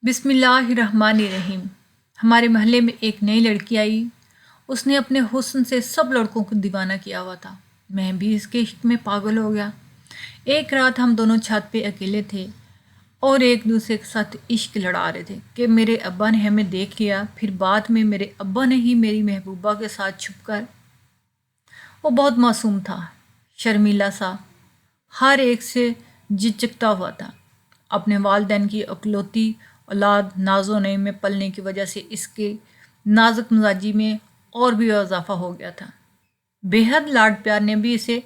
بسم اللہ الرحمن الرحیم۔ ہمارے محلے میں ایک نئی لڑکی آئی۔ اس نے اپنے حسن سے سب لڑکوں کو دیوانہ کیا ہوا تھا۔ میں بھی اس کے عشق میں پاگل ہو گیا۔ ایک رات ہم دونوں چھت پہ اکیلے تھے اور ایک دوسرے کے ساتھ عشق لڑا رہے تھے کہ میرے ابا نے ہمیں دیکھ لیا۔ پھر بعد میں میرے ابا نے ہی میری محبوبہ کے ساتھ چھپ کر۔ وہ بہت معصوم تھا، شرمیلا سا، ہر ایک سے جھجکتا ہوا تھا۔ اپنے والدین کی اکلوتی اولاد ناز و نعیم میں پلنے کی وجہ سے اس کے نازک مزاجی میں اور بھی اضافہ ہو گیا تھا۔ بے حد لاڈ پیار نے بھی اسے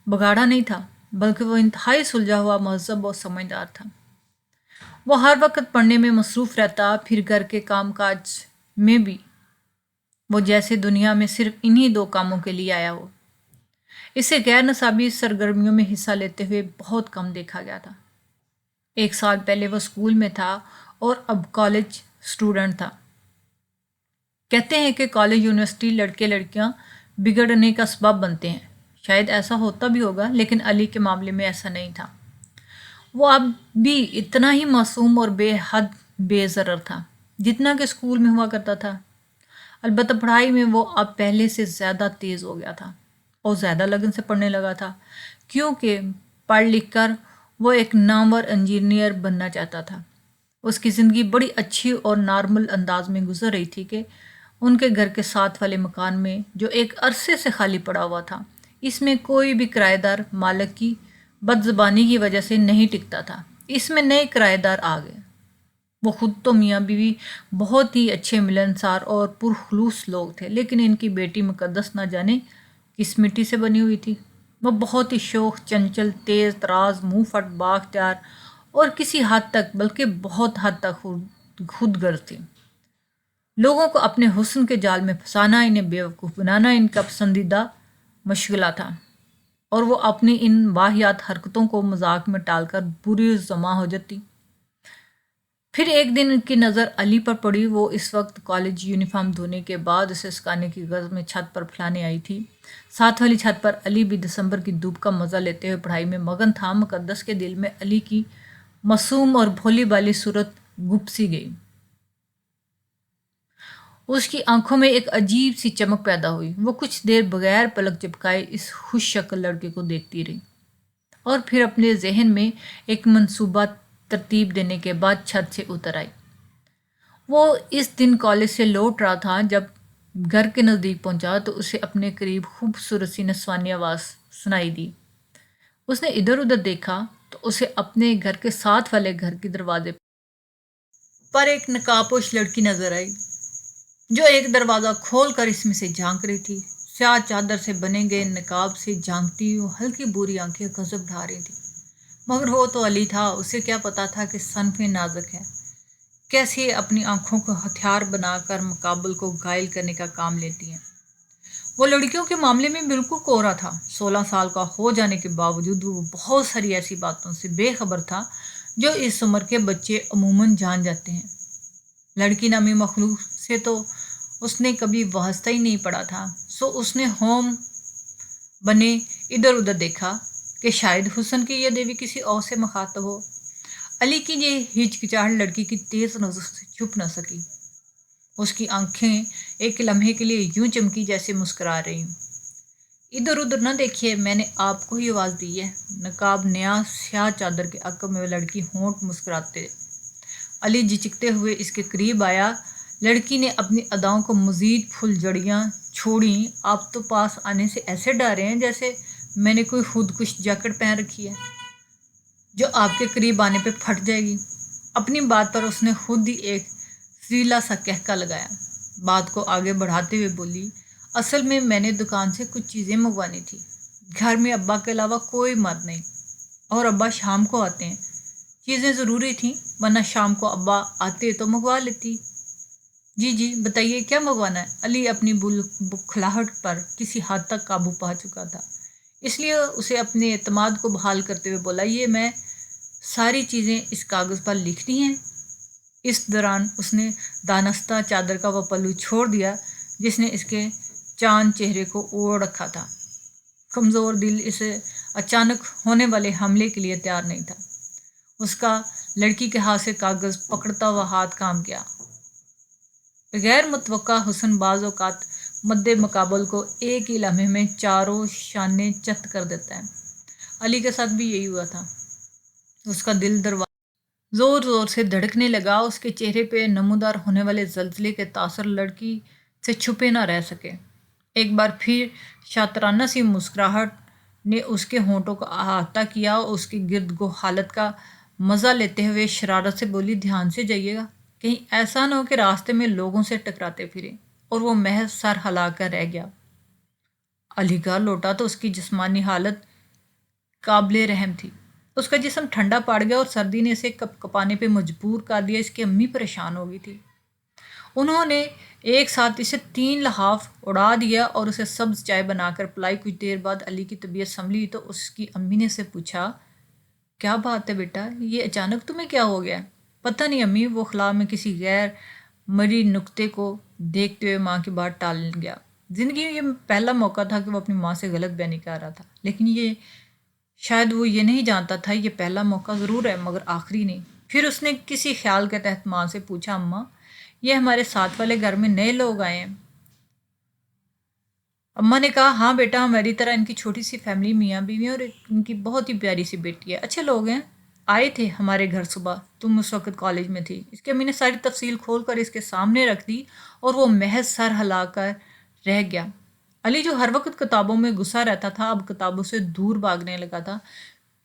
بگاڑا نہیں تھا، بلکہ وہ انتہائی سلجھا ہوا، مہذب اور سمجھدار تھا۔ وہ ہر وقت پڑھنے میں مصروف رہتا، پھر گھر کے کام کاج میں بھی۔ وہ جیسے دنیا میں صرف انہی دو کاموں کے لیے آیا ہو۔ اسے غیر نصابی سرگرمیوں میں حصہ لیتے ہوئے بہت کم دیکھا گیا تھا۔ 1 سال پہلے وہ اسکول میں تھا اور اب کالج اسٹوڈنٹ تھا۔ کہتے ہیں کہ کالج یونیورسٹی لڑکے لڑکیاں بگڑنے کا سبب بنتے ہیں۔ شاید ایسا ہوتا بھی ہوگا، لیکن علی کے معاملے میں ایسا نہیں تھا۔ وہ اب بھی اتنا ہی معصوم اور بے حد بے ضرر تھا جتنا کہ اسکول میں ہوا کرتا تھا۔ البتہ پڑھائی میں وہ اب پہلے سے زیادہ تیز ہو گیا تھا اور زیادہ لگن سے پڑھنے لگا تھا، کیونکہ پڑھ لکھ کر وہ ایک نامور انجینئر بننا چاہتا تھا۔ اس کی زندگی بڑی اچھی اور نارمل انداز میں گزر رہی تھی کہ ان کے گھر کے ساتھ والے مکان میں، جو ایک عرصے سے خالی پڑا ہوا تھا، اس میں کوئی بھی کرایہ دار مالک کی بد زبانی کی وجہ سے نہیں ٹکتا تھا۔ اس میں نئے کرایہ دار آ گئے۔ وہ خود تو میاں بیوی بہت ہی اچھے ملنسار اور پرخلوص لوگ تھے، لیکن ان کی بیٹی مقدس نہ جانے کس مٹی سے بنی ہوئی تھی۔ وہ بہت ہی شوخ، چنچل، تیز تراز، منہ پھٹ، بااختیار اور کسی حد تک، بلکہ بہت حد تک خود غرض تھی۔ لوگوں کو اپنے حسن کے جال میں پھنسانا، انہیں بیوقوف بنانا ان کا پسندیدہ مشغلہ تھا، اور وہ اپنی ان واہیات حرکتوں کو مذاق میں ٹال کر بری زماں ہو جاتی۔ پھر ایک دن ان کی نظر علی پر پڑی۔ وہ اس وقت کالج یونیفارم دھونے کے بعد اسے سکھانے کی غرض میں چھت پر پھیلانے آئی تھی۔ ساتھ والی چھت پر علی بھی دسمبر کی دھوپ کا مزہ لیتے ہوئے پڑھائی میں مگن تھا۔ مقدس کے دل میں علی کی معصوم اور بھولی بھالی صورت گپ سی گئی۔ اس کی آنکھوں میں ایک عجیب سی چمک پیدا ہوئی۔ وہ کچھ دیر بغیر پلک جھپکائے اس خوش شکل لڑکے کو دیکھتی رہی اور پھر اپنے ذہن میں ایک منصوبہ ترتیب دینے کے بعد چھت سے اتر آئی۔ وہ اس دن کالج سے لوٹ رہا تھا۔ جب گھر کے نزدیک پہنچا تو اسے اپنے قریب خوبصورت سی نسوانی آواز سنائی دی۔ اس نے ادھر ادھر دیکھا تو اسے اپنے گھر کے ساتھ والے گھر کے دروازے پر ایک نقاب پوش لڑکی نظر آئی، جو ایک دروازہ کھول کر اس میں سے جھانک رہی تھی۔ سیاہ چادر سے بنے گئے نقاب سے جھانکتی وہ ہلکی بوری آنکھیں غضب ڈھا رہی تھی، مگر وہ تو علی تھا۔ اسے کیا پتا تھا کہ صنفیں نازک ہیں، کیسے اپنی آنکھوں کو ہتھیار بنا کر مقابل کو گھائل کرنے کا کام لیتی ہیں۔ وہ لڑکیوں کے معاملے میں بالکل کورا تھا۔ 16 سال کا ہو جانے کے باوجود وہ بہت ساری ایسی باتوں سے بے خبر تھا جو اس عمر کے بچے عموماً جان جاتے ہیں۔ لڑکی نامی مخلوق سے تو اس نے کبھی واسطہ ہی نہیں پڑا تھا، سو اس نے ہوم بنے ادھر ادھر دیکھا کہ شاید حسن کی یہ دیوی کسی اور سے مخاطب ہو۔ علی کی یہ ہچکچاہٹ لڑکی کی تیز نظر سے چھپ نہ سکی۔ اس کی آنکھیں ایک لمحے کے لیے یوں چمکی جیسے مسکرا رہی ہوں۔ ادھر ادھر نہ دیکھیے، میں نے آپ کو ہی آواز دی ہے۔ نقاب نیا سیاہ چادر کے عقب میں وہ لڑکی ہونٹ مسکراتے علی جھجکتے ہوئے اس کے قریب آیا۔ لڑکی نے اپنی اداؤں کو مزید پھل جڑیاں چھوڑیں۔ آپ تو پاس آنے سے ایسے ڈرے ہیں جیسے میں نے کوئی خودکش جیکٹ پہن رکھی ہے جو آپ کے قریب آنے پہ پھٹ جائے گی۔ اپنی بات پر اس نے خود ہی ایک زیرلا سا قہقہ لگایا۔ بات کو آگے بڑھاتے ہوئے بولی، اصل میں نے دکان سے کچھ چیزیں منگوانی تھی۔ گھر میں ابا کے علاوہ کوئی مرد نہیں، اور ابا شام کو آتے ہیں۔ چیزیں ضروری تھیں، ورنہ شام کو ابا آتے تو منگوا لیتی۔ جی بتائیے کیا منگوانا ہے؟ علی اپنی بکھلاہٹ پر کسی حد تک قابو پا چکا تھا، اس لیے اسے اپنے اعتماد کو بحال کرتے ہوئے بولا، یہ میں ساری چیزیں اس کاغذ پر لکھنی ہیں۔ اس دوران اس نے دانستہ چادر کا وہ پلو چھوڑ دیا جس نے اس کے چاند چہرے کو اوڑھ رکھا تھا۔ کمزور دل اسے اچانک ہونے والے حملے کے لیے تیار نہیں تھا۔ اس کا لڑکی کے ہاتھ سے کاغذ پکڑتا ہوا ہاتھ کام کیا۔ غیر متوقع حسن بعض اوقات مد مقابل کو ایک ہی لمحے میں چاروں شانے چت کر دیتا ہے۔ علی کے ساتھ بھی یہی ہوا تھا۔ اس کا دل دروازہ زور زور سے دھڑکنے لگا، اس کے چہرے پہ نمودار ہونے والے زلزلے کے تاثر لڑکی سے چھپے نہ رہ سکے۔ ایک بار پھر شاطرانہ سی مسکراہٹ نے اس کے ہونٹوں کو احاطہ کیا، اس کی گرد گو حالت کا مزہ لیتے ہوئے شرارت سے بولی، دھیان سے جائیے گا، کہیں ایسا نہ ہو کہ راستے میں لوگوں سے ٹکراتے پھرے۔ اور وہ محض سر ہلا کر رہ گیا۔ علی گھر لوٹا تو اس کی جسمانی حالت قابل رحم تھی۔ اس کا جسم ٹھنڈا پڑ گیا اور سردی نے اسے کپ کپانے پہ مجبور کر دیا۔ اس کی امی پریشان ہو گئی تھی۔ انہوں نے ایک ساتھ اسے 3 لحاف اڑا دیا اور اسے سبز چائے بنا کر پلائی۔ کچھ دیر بعد علی کی طبیعت سنبھلی تو اس کی امی نے اسے پوچھا، کیا بات ہے بیٹا، یہ اچانک تمہیں کیا ہو گیا؟ پتہ نہیں امی، وہ خلا میں کسی غیر مرئی نکتے کو دیکھتے ہوئے ماں کی بات ٹال گیا۔ زندگی میں یہ پہلا موقع تھا کہ وہ اپنی ماں سے غلط بیانی کر رہا تھا، لیکن شاید وہ یہ نہیں جانتا تھا یہ پہلا موقع ضرور ہے مگر آخری نہیں۔ پھر اس نے کسی خیال کے تحت ماں سے پوچھا، اماں، یہ ہمارے ساتھ والے گھر میں نئے لوگ آئے ہیں؟ اماں نے کہا، ہاں بیٹا، ہماری طرح ان کی چھوٹی سی فیملی، میاں بیوی اور ان کی بہت ہی پیاری سی بیٹی ہے، اچھے لوگ ہیں، آئے تھے ہمارے گھر صبح، تم اس وقت کالج میں تھی۔ اس کی امی نے ساری تفصیل کھول کر اس کے سامنے رکھ دی اور وہ محض سر ہلا کر رہ گیا۔ علی جو ہر وقت کتابوں میں گھسا رہتا تھا اب کتابوں سے دور بھاگنے لگا تھا،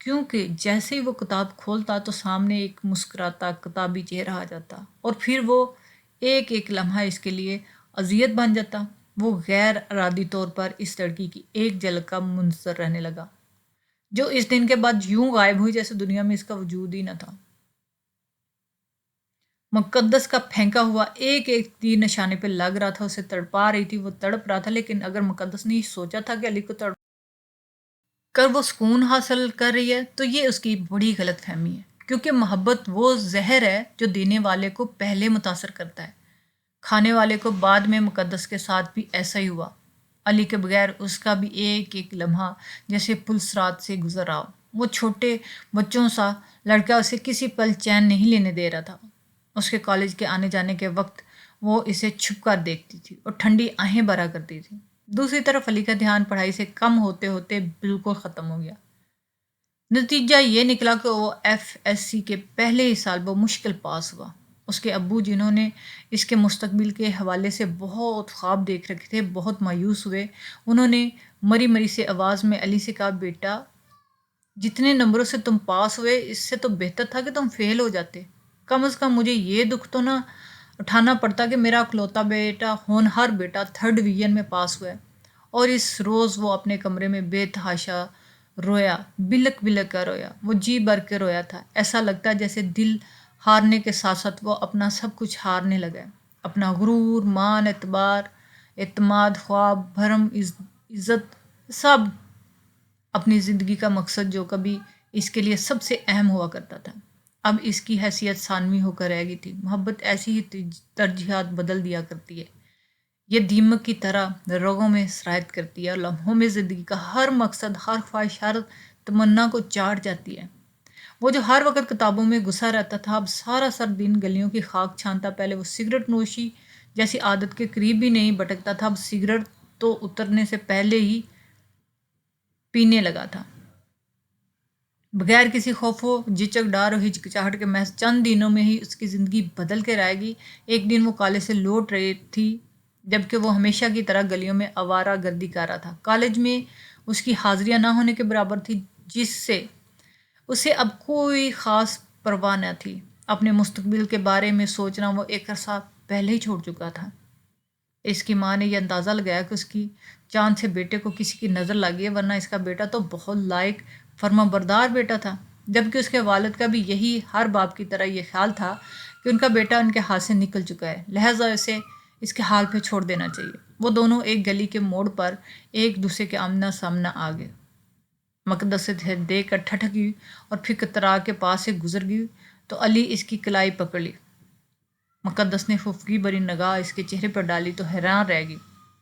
کیونکہ جیسے ہی وہ کتاب کھولتا تو سامنے ایک مسکراتا کتابی چہرہ آ جاتا اور پھر وہ ایک ایک لمحہ اس کے لیے اذیت بن جاتا۔ وہ غیر ارادی طور پر اس لڑکی کی ایک جھلک کا منتظر رہنے لگا، جو اس دن کے بعد یوں غائب ہوئی جیسے دنیا میں اس کا وجود ہی نہ تھا۔ مقدس کا پھینکا ہوا ایک ایک تیر نشانے پہ لگ رہا تھا، اسے تڑپا رہی تھی، وہ تڑپ رہا تھا، لیکن اگر مقدس نے سوچا تھا کہ علی کو تڑپ کر وہ سکون حاصل کر رہی ہے تو یہ اس کی بڑی غلط فہمی ہے، کیونکہ محبت وہ زہر ہے جو دینے والے کو پہلے متاثر کرتا ہے، کھانے والے کو بعد میں۔ مقدس کے ساتھ بھی ایسا ہی ہوا۔ علی کے بغیر اس کا بھی ایک ایک لمحہ جیسے پلسرات سے گزر رہا ہو۔ وہ چھوٹے بچوں سا لڑکا اسے کسی پل چین نہیں لینے دے رہا تھا۔ اس کے کالج کے آنے جانے کے وقت وہ اسے چھپ کر دیکھتی تھی اور ٹھنڈی آہیں بھرا کرتی تھی۔ دوسری طرف علی کا دھیان پڑھائی سے کم ہوتے ہوتے بالکل ختم ہو گیا۔ نتیجہ یہ نکلا کہ وہ FSC کے پہلے ہی سال بمشکل پاس ہوا۔ اس کے ابو، جنہوں نے اس کے مستقبل کے حوالے سے بہت خواب دیکھ رکھے تھے، بہت مایوس ہوئے۔ انہوں نے مری مری سے آواز میں علی سے کہا، بیٹا، جتنے نمبروں سے تم پاس ہوئے اس سے تو بہتر تھا کہ تم فیل ہو جاتے۔ کم از کم مجھے یہ دکھ تو نہ اٹھانا پڑتا کہ میرا اکلوتا بیٹا، ہونہار بیٹا 3rd ڈویژن میں پاس ہوا ہے۔ اور اس روز وہ اپنے کمرے میں بے تحاشا رویا، بلک بلک کر رویا۔ وہ جی بھر کے رویا تھا، ایسا لگتا جیسے دل ہارنے کے ساتھ ساتھ وہ اپنا سب کچھ ہارنے لگا ہے، اپنا غرور، مان، اعتماد، خواب، بھرم، عزت، سب، اپنی زندگی کا مقصد جو کبھی اس کے لیے سب سے اہم ہوا کرتا تھا، اب اس کی حیثیت ثانوی ہو کر رہ گئی تھی۔ محبت ایسی ہی ترجیحات بدل دیا کرتی ہے، یہ دیمک کی طرح رگوں میں سرایت کرتی ہے اور لمحوں میں زندگی کا ہر مقصد، ہر خواہش، ہر تمنا کو چاٹ جاتی ہے۔ وہ جو ہر وقت کتابوں میں گھسا رہتا تھا اب سارا دن گلیوں کی خاک چھانتا۔ پہلے وہ سگریٹ نوشی جیسی عادت کے قریب بھی نہیں بٹکتا تھا، اب سگریٹ تو اترنے سے پہلے ہی پینے لگا تھا، بغیر کسی خوف و جھجک، ڈر و ہچکچاہٹ کے۔ محض چند دنوں میں ہی اس کی زندگی بدل کے رائے گی۔ ایک دن وہ کالج سے لوٹ رہی تھی جبکہ وہ ہمیشہ کی طرح گلیوں میں آوارہ گردی کر رہا تھا۔ کالج میں اس کی حاضریاں نہ ہونے کے برابر تھی، جس سے اسے اب کوئی خاص پرواہ نہ تھی۔ اپنے مستقبل کے بارے میں سوچنا وہ ایک عرصہ پہلے ہی چھوڑ چکا تھا۔ اس کی ماں نے یہ اندازہ لگایا کہ اس کی چاند سے بیٹے کو کسی کی نظر لگی ہے، ورنہ اس کا بیٹا تو بہت لائق فرمانبردار بیٹا تھا، جبکہ اس کے والد کا بھی یہی ہر باپ کی طرح یہ خیال تھا کہ ان کا بیٹا ان کے ہاتھ سے نکل چکا ہے، لہٰذا اسے اس کے حال پہ چھوڑ دینا چاہیے۔ وہ دونوں ایک گلی کے موڑ پر ایک دوسرے کے آمنا سامنا آ گئے۔ مقدس سے دیکھ کر ٹھٹک گئی اور پھر کترا کے پاس سے گزر گئی تو علی اس کی کلائی پکڑ لی۔ مقدس نے خفگی بھری نگاہ اس کے چہرے پر ڈالی تو حیران رہ گئی،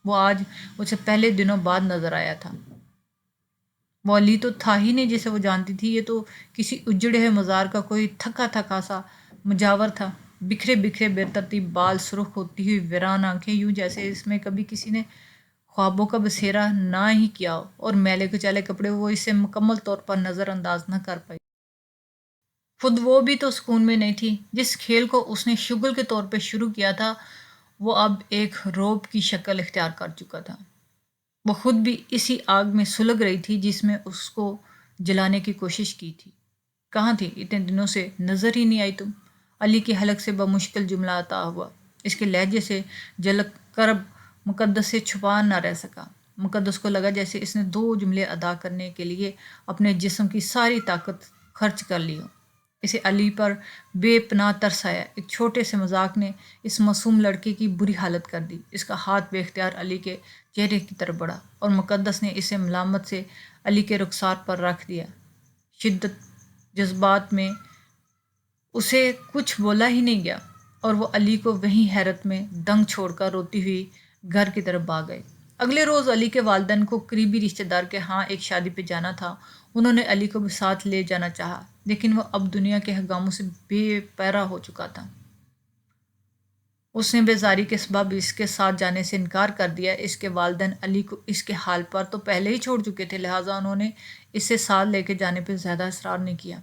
وہ آج اسے پہلے دنوں بعد نظر آیا تھا۔ وہ علی تو تھا ہی نہیں جسے وہ جانتی تھی، یہ تو کسی اجڑے ہوئے مزار کا کوئی تھکا تھکا سا مجاور تھا۔ بکھرے بکھرے بے ترتیب بال، سرخ ہوتی ہوئی ویران آنکھیں، یوں جیسے اس میں کبھی کسی نے خوابوں کا بسیرا نہ ہی کیا ہو، اور میلے کچالے کپڑے وہ اسے مکمل طور پر نظر انداز نہ کر پائی۔ خود وہ بھی تو سکون میں نہیں تھی۔ جس کھیل کو اس نے شغل کے طور پہ شروع کیا تھا وہ اب ایک روب کی شکل اختیار کر چکا تھا۔ وہ خود بھی اسی آگ میں سلگ رہی تھی جس میں اس کو جلانے کی کوشش کی تھی۔ کہاں تھی؟ اتنے دنوں سے نظر ہی نہیں آئی تم۔ علی کی حلق سے بمشکل جملہ عطا ہوا۔ اس کے لہجے سے جھلک کرب مقدس سے چھپا نہ رہ سکا۔ مقدس کو لگا جیسے اس نے 2 جملے ادا کرنے کے لیے اپنے جسم کی ساری طاقت خرچ کر لی ہو۔ اسے علی پر بے پناہ ترس آیا۔ ایک چھوٹے سے مذاق نے اس معصوم لڑکے کی بری حالت کر دی۔ اس کا ہاتھ بے اختیار علی کے چہرے کی طرف بڑھا اور مقدس نے اسے ملامت سے علی کے رخسار پر رکھ دیا۔ شدت جذبات میں اسے کچھ بولا ہی نہیں گیا اور وہ علی کو وہیں حیرت میں دنگ چھوڑ کر روتی ہوئی گھر کی طرف بھاگ گئے۔ اگلے روز علی کے والدین کو قریبی رشتہ دار کے ہاں ایک شادی پہ جانا تھا۔ انہوں نے علی کو بھی ساتھ لے جانا چاہا، لیکن وہ اب دنیا کے ہنگاموں سے بے پیرا ہو چکا تھا۔ اس نے بیزاری کے سبب اس کے ساتھ جانے سے انکار کر دیا۔ اس کے والدین علی کو اس کے حال پر تو پہلے ہی چھوڑ چکے تھے، لہٰذا انہوں نے اسے ساتھ لے کے جانے پہ زیادہ اصرار نہیں کیا۔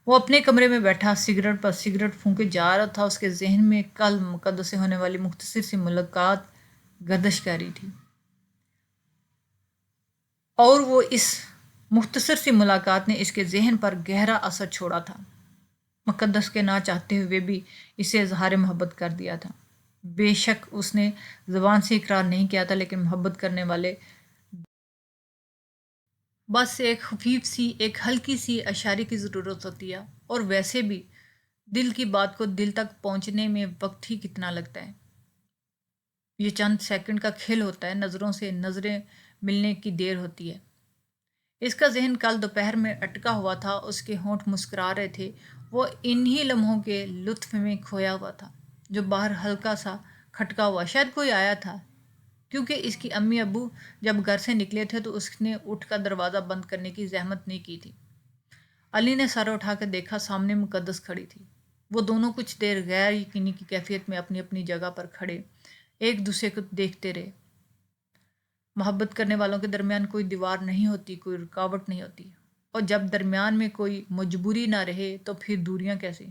وہ اپنے کمرے میں بیٹھا سگریٹ پر سگریٹ پھونکے جا رہا تھا۔ اس کے ذہن میں کل مقدس سے ہونے والی مختصر سی ملاقات گردش کر رہی تھی، اور وہ اس مختصر سی ملاقات نے اس کے ذہن پر گہرا اثر چھوڑا تھا۔ مقدس کے نہ چاہتے ہوئے بھی اسے اظہار محبت کر دیا تھا۔ بے شک اس نے زبان سے اقرار نہیں کیا تھا، لیکن محبت کرنے والے بس ایک خفیف سی، ایک ہلکی سی اشارے کی ضرورت ہوتی ہے، اور ویسے بھی دل کی بات کو دل تک پہنچنے میں وقت ہی کتنا لگتا ہے۔ یہ چند سیکنڈ کا کھیل ہوتا ہے، نظروں سے نظریں ملنے کی دیر ہوتی ہے۔ اس کا ذہن کل دوپہر میں اٹکا ہوا تھا، اس کے ہونٹ مسکرا رہے تھے، وہ انہی لمحوں کے لطف میں کھویا ہوا تھا۔ جو باہر ہلکا سا کھٹکا ہوا، شاید کوئی آیا تھا، کیونکہ اس کی امی ابو جب گھر سے نکلے تھے تو اس نے اٹھ کر دروازہ بند کرنے کی زحمت نہیں کی تھی۔ علی نے سر اٹھا کر دیکھا، سامنے مقدس کھڑی تھی۔ وہ دونوں کچھ دیر غیر یقینی کی کیفیت میں اپنی اپنی جگہ پر کھڑے ایک دوسرے کو دیکھتے رہے۔ محبت کرنے والوں کے درمیان کوئی دیوار نہیں ہوتی، کوئی رکاوٹ نہیں ہوتی، اور جب درمیان میں کوئی مجبوری نہ رہے تو پھر دوریاں کیسے؟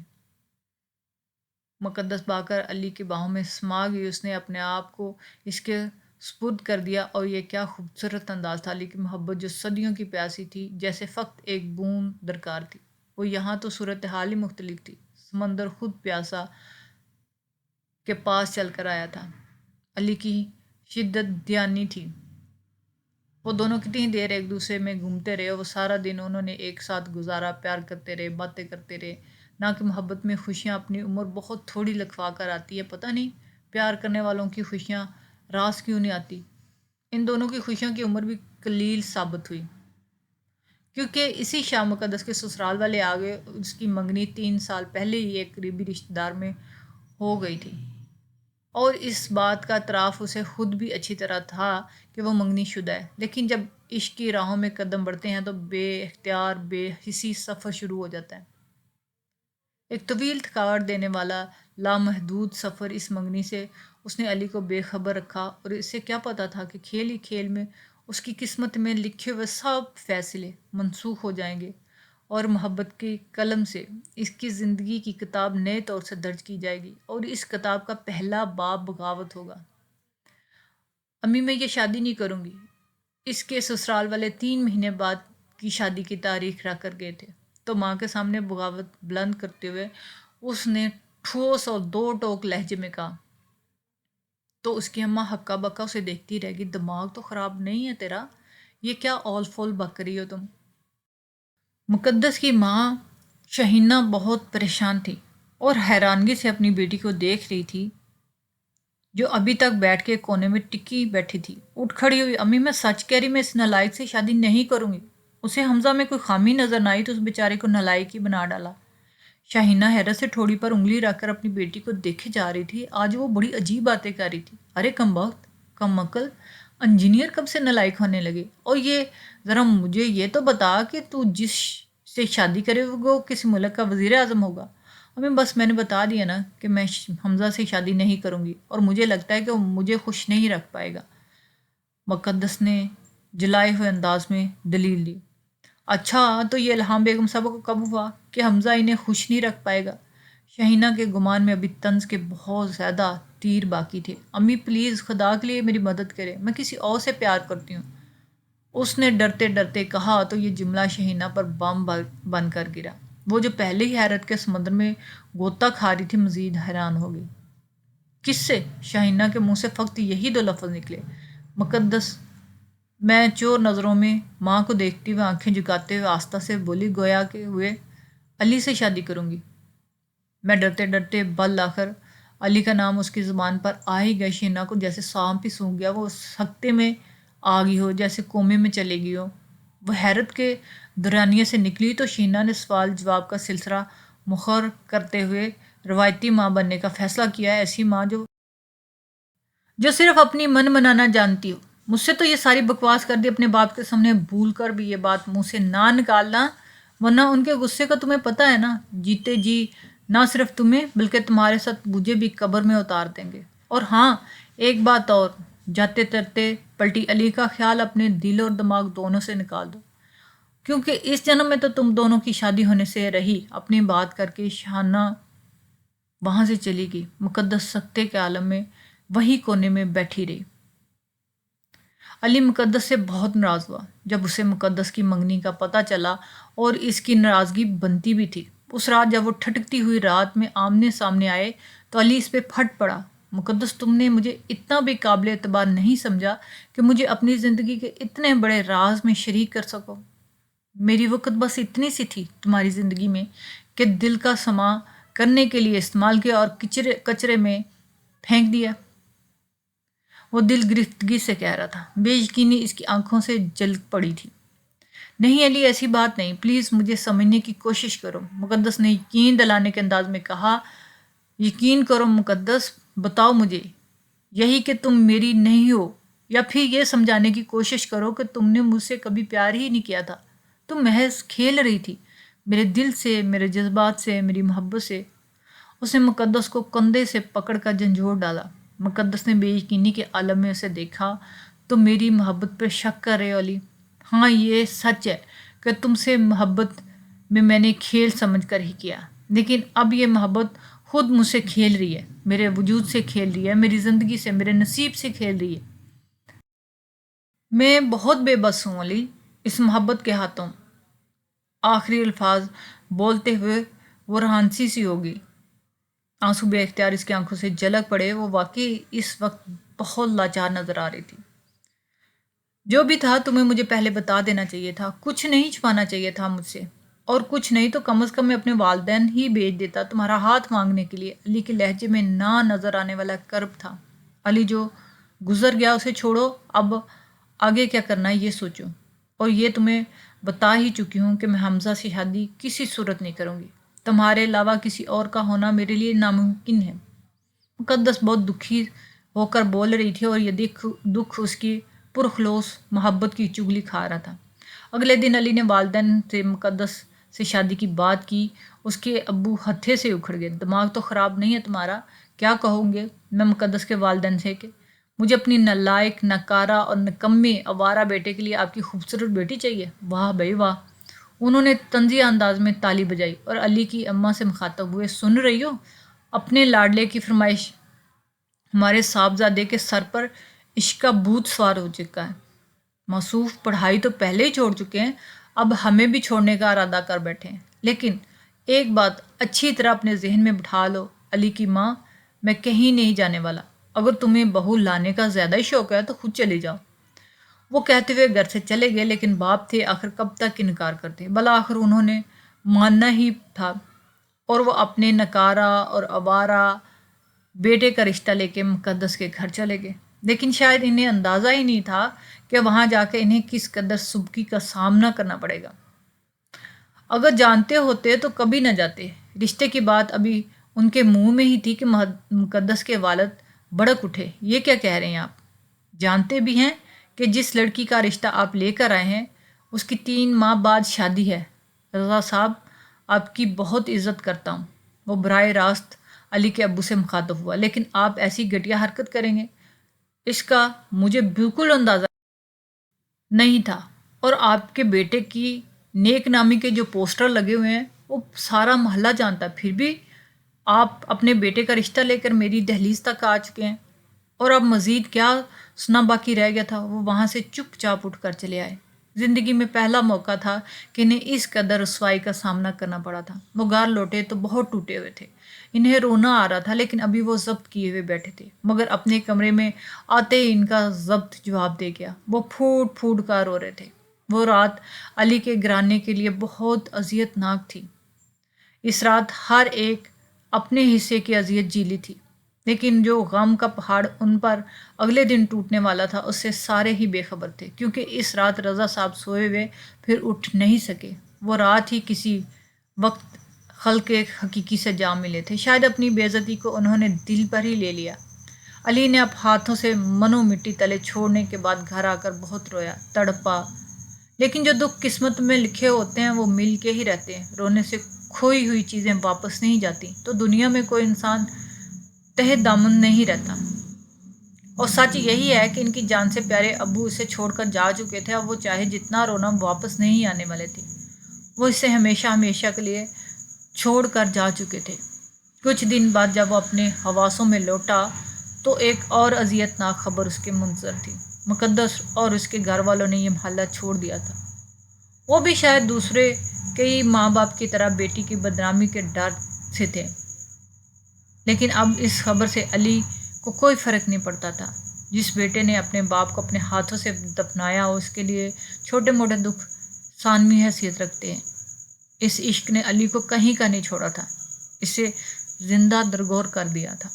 مقدس با کر علی کی باہوں میں سما گئی۔ اس نے اپنے آپ کو اس کے سپرد کر دیا، اور یہ کیا خوبصورت انداز تھا۔ علی کی محبت جو صدیوں کی پیاسی تھی، جیسے فقط ایک بوند درکار تھی۔ وہ یہاں تو صورتحال ہی مختلف تھی۔ سمندر خود پیاسا کے پاس چل کر آیا تھا۔ علی کی شدت دیانی تھی۔ وہ دونوں کتنی دیر ایک دوسرے میں گھومتے رہے، وہ سارا دن انہوں نے ایک ساتھ گزارا، پیار کرتے رہے، باتیں کرتے رہے۔ نہ کہ محبت میں خوشیاں اپنی عمر بہت تھوڑی لکھوا کر آتی ہے، پتہ نہیں پیار کرنے والوں کی خوشیاں راس کیوں نہیں آتی۔ ان دونوں کی خوشیوں کی عمر بھی قلیل ثابت ہوئی، کیونکہ اسی شام مقدس کے سسرال والے آ گئے۔ اس کی منگنی 3 سال پہلے ہی ایک قریبی رشتہ دار میں ہو گئی تھی، اور اس بات کا اعتراف اسے خود بھی اچھی طرح تھا کہ وہ منگنی شدہ ہے۔ لیکن جب عشق کی راہوں میں قدم بڑھتے ہیں تو بے اختیار بے حسی سفر شروع ہو جاتا ہے، ایک طویل تھکاوٹ دینے والا لامحدود سفر۔ اس منگنی سے اس نے علی کو بے خبر رکھا، اور اسے کیا پتا تھا کہ کھیل ہی کھیل میں اس کی قسمت میں لکھے ہوئے سب فیصلے منسوخ ہو جائیں گے، اور محبت کے قلم سے اس کی زندگی کی کتاب نئے طور سے درج کی جائے گی، اور اس کتاب کا پہلا باب بغاوت ہوگا۔ امی میں یہ شادی نہیں کروں گی۔ اس کے سسرال والے 3 مہینے بعد کی شادی کی تاریخ رکھ کر گئے تھے، تو ماں کے سامنے بغاوت بلند کرتے ہوئے اس نے ٹھوس اور 2 ٹوک لہجے میں کہا۔ تو اس کی اماں ہکا بکا اسے دیکھتی رہ گئی۔ دماغ تو خراب نہیں ہے تیرا؟ یہ کیا اول فول بک رہی ہو تم؟ مقدس کی ماں شہینہ بہت پریشان تھی اور حیرانگی سے اپنی بیٹی کو دیکھ رہی تھی، جو ابھی تک بیٹھ کے کونے میں ٹکی بیٹھی تھی۔ اٹھ کھڑی ہوئی، امی میں سچ کہہ رہی، میں اس نالائق سے شادی نہیں کروں گی۔ اسے حمزہ میں کوئی خامی نظر نہ آئی تو اس بیچارے کو نالائق ہی بنا ڈالا۔ شاہینہ حیرت سے ٹھوڑی پر انگلی رکھ کر اپنی بیٹی کو دیکھے جا رہی تھی۔ آج وہ بڑی عجیب باتیں کر رہی تھی۔ ارے کم بخت، کم عقل، انجینئر کب سے نالائق ہونے لگے؟ اور یہ ذرا مجھے یہ تو بتا کہ تو جس سے شادی کرے وہ کس ملک کا وزیر اعظم ہوگا؟ میں نے بتا دیا نا کہ میں حمزہ سے شادی نہیں کروں گی، اور مجھے لگتا ہے کہ وہ مجھے خوش نہیں رکھ پائے گا۔ مقدس نے جلائے ہوئے انداز میں دلیل دی۔ اچھا تو یہ الہام بیگم صاحبہ کو کب ہوا کہ حمزہ انہیں خوش نہیں رکھ پائے گا؟ شہینہ کے گمان میں ابھی طنز کے بہت زیادہ تیر باقی تھے۔ امی پلیز خدا کے لیے میری مدد کرے، میں کسی اور سے پیار کرتی ہوں، اس نے ڈرتے ڈرتے کہا تو یہ جملہ شہینہ پر بم بن کر گرا۔ وہ جو پہلے ہی حیرت کے سمندر میں غوطہ کھا رہی تھی مزید حیران ہو گئی۔ کس سے؟ شہینہ کے منہ سے فقط یہی دو لفظ نکلے۔ مقدس میں چور نظروں میں ماں کو دیکھتی ہوئے آنکھیں جھکاتے ہوئے آہستہ سے بولی، گویا کہ ہوئے علی سے شادی کروں گی۔ میں ڈرتے ڈرتے بالآخر علی کا نام اس کی زبان پر آ ہی گیا۔ شہینہ کو جیسے سانپ ہی سونگھ گیا، وہ سکتے میں آ گئی ہو، جیسے کومے میں چلے گئی ہو۔ وہ حیرت کے دورانیے سے نکلی تو شہینہ نے سوال جواب کا سلسلہ مخر کرتے ہوئے روایتی ماں بننے کا فیصلہ کیا ہے، ایسی ماں جو صرف اپنی من منانا جانتی ہو۔ مجھ سے تو یہ ساری بکواس کر دی، اپنے باپ کے سامنے بھول کر بھی یہ بات منہ سے نہ نکالنا، ورنہ ان کے غصے کا تمہیں پتہ ہے نا، جیتے جی نہ صرف تمہیں بلکہ تمہارے ساتھ مجھے بھی قبر میں اتار دیں گے۔ اور ہاں ایک بات اور، جاتے ترتے پلٹی، علی کا خیال اپنے دل اور دماغ دونوں سے نکال دو، کیونکہ اس جنم میں تو تم دونوں کی شادی ہونے سے رہی۔ اپنی بات کر کے شہانہ وہاں سے چلی گئی۔ مقدس سکتے کے عالم میں وہی کونے میں بیٹھی رہی۔ علی مقدس سے بہت ناراض ہوا جب اسے مقدس کی منگنی کا پتہ چلا، اور اس کی ناراضگی بنتی بھی تھی۔ اس رات جب وہ ٹھٹکتی ہوئی رات میں آمنے سامنے آئے تو علی اس پہ پھٹ پڑا۔ مقدس، تم نے مجھے اتنا بھی قابل اعتبار نہیں سمجھا کہ مجھے اپنی زندگی کے اتنے بڑے راز میں شریک کر سکو۔ میری وقت بس اتنی سی تھی تمہاری زندگی میں کہ دل کا سما کرنے کے لیے استعمال کیا اور کچرے میں پھینک دیا۔ وہ دل گرفتگی سے کہہ رہا تھا۔ بے یقینی اس کی آنکھوں سے جھلک پڑی تھی۔ نہیں علی، ایسی بات نہیں، پلیز مجھے سمجھنے کی کوشش کرو، مقدس نے یقین دلانے کے انداز میں کہا۔ یقین کرو مقدس، بتاؤ مجھے یہی کہ تم میری نہیں ہو، یا پھر یہ سمجھانے کی کوشش کرو کہ تم نے مجھ سے کبھی پیار ہی نہیں کیا تھا، تم محض کھیل رہی تھی میرے دل سے، میرے جذبات سے، میری محبت سے۔ اس نے مقدس کو کندھے سے پکڑ کر جھنجھوڑ ڈالا۔ مقدس نے بے یقینی کے عالم میں اسے دیکھا۔ تم میری محبت پر شک کر رہے ہو علی؟ ہاں یہ سچ ہے کہ تم سے محبت میں نے کھیل سمجھ کر ہی کیا، لیکن اب یہ محبت خود مجھ سے کھیل رہی ہے، میرے وجود سے کھیل رہی ہے، میری زندگی سے، میرے نصیب سے کھیل رہی ہے۔ میں بہت بے بس ہوں علی اس محبت کے ہاتھوں۔ آخری الفاظ بولتے ہوئے وہ رہانسی سی ہوگی، آنسو بے اختیار اس کی آنکھوں سے جھلک پڑے۔ وہ واقعی اس وقت بہت لاچار نظر آ رہی تھی۔ جو بھی تھا تمہیں مجھے پہلے بتا دینا چاہیے تھا، کچھ نہیں چھپانا چاہیے تھا مجھ سے، اور کچھ نہیں تو کم از کم میں اپنے والدین ہی بھیج دیتا تمہارا ہاتھ مانگنے کے لیے۔ علی کے لہجے میں نہ نظر آنے والا کرب تھا۔ علی جو گزر گیا اسے چھوڑو، اب آگے کیا کرنا ہے یہ سوچو، اور یہ تمہیں بتا ہی چکی ہوں کہ میں حمزہ سے شادی کسی صورت نہیں کروں گی، تمہارے علاوہ کسی اور کا ہونا میرے لیے ناممکن ہے۔ مقدس بہت دکھی ہو کر بول رہی تھی، اور یہ دکھ اس کی پرخلوص محبت کی چگلی کھا رہا تھا۔ اگلے دن علی نے والدین سے مقدس سے شادی کی بات کی۔ اس کے ابو ہتھے سے اکھڑ گئے۔ دماغ تو خراب نہیں ہے تمہارا؟ کیا کہوں گے میں مقدس کے والدین سے کہ مجھے اپنی نالائق، ناکارہ اور نکمے آوارہ بیٹے کے لیے آپ کی خوبصورت بیٹی چاہیے؟ واہ بھائی واہ! انہوں نے طنزیہ انداز میں تالی بجائی، اور علی کی اماں سے مخاطب ہوئے، سن رہی ہو؟ اپنے لاڈلے کی فرمائش، ہمارے صاحبزادے کے سر پر عشق کا بھوت سوار ہو چکا ہے۔ موصوف پڑھائی تو پہلے ہی چھوڑ چکے ہیں، اب ہمیں بھی چھوڑنے کا ارادہ کر بیٹھے ہیں۔ لیکن ایک بات اچھی طرح اپنے ذہن میں بٹھا لو علی کی ماں، میں کہیں نہیں جانے والا۔ اگر تمہیں بہو لانے کا زیادہ ہی شوق ہے تو خود چلے جاؤ۔ وہ کہتے ہوئے گھر سے چلے گئے، لیکن باپ تھے، آخر کب تک انکار کرتے؟ بالآخر انہوں نے ماننا ہی تھا، اور وہ اپنے نکارہ اور آوارہ بیٹے کا رشتہ لے کے مقدس کے گھر چلے گئے۔ لیکن شاید انہیں اندازہ ہی نہیں تھا کہ وہاں جا کے انہیں کس قدر سبکی کا سامنا کرنا پڑے گا۔ اگر جانتے ہوتے تو کبھی نہ جاتے۔ رشتے کی بات ابھی ان کے منہ میں ہی تھی کہ مقدس کے والد بڑک اٹھے۔ یہ کیا کہہ رہے ہیں آپ؟ جانتے بھی ہیں کہ جس لڑکی کا رشتہ آپ لے کر آئے ہیں اس کی 3 ماہ بعد شادی ہے۔ رضا صاحب آپ کی بہت عزت کرتا ہوں۔ وہ براہ راست علی کے ابو سے مخاطب ہوا۔ لیکن آپ ایسی گھٹیا حرکت کریں گے، اس کا مجھے بالکل اندازہ نہیں تھا، اور آپ کے بیٹے کی نیک نامی کے جو پوسٹر لگے ہوئے ہیں وہ سارا محلہ جانتا ہے، پھر بھی آپ اپنے بیٹے کا رشتہ لے کر میری دہلیز تک آ چکے ہیں۔ اور اب مزید کیا سنا باقی رہ گیا تھا؟ وہ وہاں سے چپ چاپ اٹھ کر چلے آئے۔ زندگی میں پہلا موقع تھا کہ انہیں اس قدر رسوائی کا سامنا کرنا پڑا تھا۔ وہ گھر لوٹے تو بہت ٹوٹے ہوئے تھے، انہیں رونا آ رہا تھا، لیکن ابھی وہ ضبط کیے ہوئے بیٹھے تھے۔ مگر اپنے کمرے میں آتے ہی ان کا ضبط جواب دے گیا۔ وہ پھوٹ پھوٹ کر رو رہے تھے۔ وہ رات علی کے گھرانے کے لیے بہت اذیت ناک تھی۔ اس رات ہر ایک اپنے حصے کی اذیت جیلی تھی، لیکن جو غم کا پہاڑ ان پر اگلے دن ٹوٹنے والا تھا اس سے سارے ہی بے خبر تھے، کیونکہ اس رات رضا صاحب سوئے ہوئے پھر اٹھ نہیں سکے۔ وہ رات ہی کسی وقت خلق حقیقی سے جا ملے تھے۔ شاید اپنی بے عزتی کو انہوں نے دل پر ہی لے لیا۔ علی نے اب ہاتھوں سے منو مٹی تلے چھوڑنے کے بعد گھر آ کر بہت رویا، تڑپا، لیکن جو دکھ قسمت میں لکھے ہوتے ہیں وہ مل کے ہی رہتے ہیں۔ رونے سے کھوئی ہوئی چیزیں واپس نہیں جاتی، تو دنیا میں کوئی انسان تہ دامن نہیں رہتا۔ اور سچ یہی ہے کہ ان کی جان سے پیارے ابو اسے چھوڑ کر جا چکے تھے۔ اب وہ چاہے جتنا رونا، واپس نہیں آنے والے تھے۔ وہ اسے ہمیشہ ہمیشہ کے لیے چھوڑ کر جا چکے تھے۔ کچھ دن بعد جب وہ اپنے حواسوں میں لوٹا تو ایک اور اذیت ناک خبر اس کے منتظر تھی۔ مقدس اور اس کے گھر والوں نے یہ محلہ چھوڑ دیا تھا۔ وہ بھی شاید دوسرے کئی ماں باپ کی طرح بیٹی کی بدنامی کے ڈر سے تھے، لیکن اب اس خبر سے علی کو کوئی فرق نہیں پڑتا تھا۔ جس بیٹے نے اپنے باپ کو اپنے ہاتھوں سے دفنایا ہو، اس کے لیے چھوٹے موٹے دکھ ثانوی حیثیت رکھتے ہیں۔ اس عشق نے علی کو کہیں کا نہیں چھوڑا تھا، اسے زندہ درگور کر دیا تھا۔